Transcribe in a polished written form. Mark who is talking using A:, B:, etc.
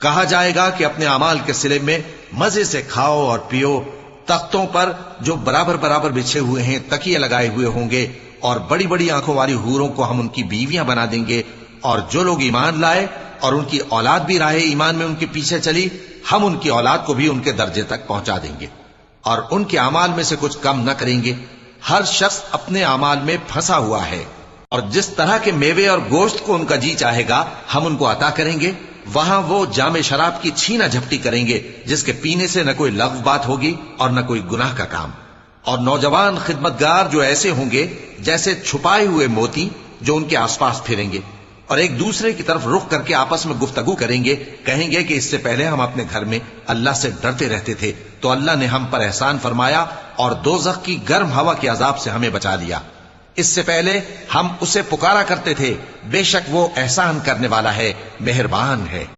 A: कहा जाएगा कि अपने अमाल के सिले में मजे से खाओ और पियो। तख्तों पर जो बराबर बराबर बिछे हुए हैं तकिए लगाए हुए होंगे, और बड़ी बड़ी आंखों वाली हूरों को हम उनकी बीवियां बना देंगे। और जो लोग ईमान लाए और उनकी औलाद भी राहे ईमान में उनके पीछे चली, हम उनकी औलाद को भी उनके दर्जे तक पहुंचा देंगे और उनके अमाल में से कुछ कम न करेंगे। हर शख्स अपने अमाल में फंसा हुआ है, और जिस तरह के मेवे और गोश्त को उनका जी चाहेगा हम उनको अता करेंगे। वहां वो जामे शराब की छीना झपटी करेंगे, जिसके पीने से न कोई लग़्व बात होगी और न कोई गुनाह का काम। और नौजवान खिदमतगार जो ऐसे होंगे जैसे छुपाए हुए मोती, जो उनके आसपास फिरेंगे और एक दूसरे की तरफ रुख करके आपस में गुफ्तगू करेंगे। कहेंगे कि इससे पहले हम अपने घर में अल्लाह से डरते रहते थे, तो अल्लाह ने हम पर एहसान फरमाया और दोज़ख की गर्म हवा के अजाब से हमें बचा लिया। इससे पहले हम उसे पुकारा करते थे, बेशक वो एहसान करने वाला है, मेहरबान है।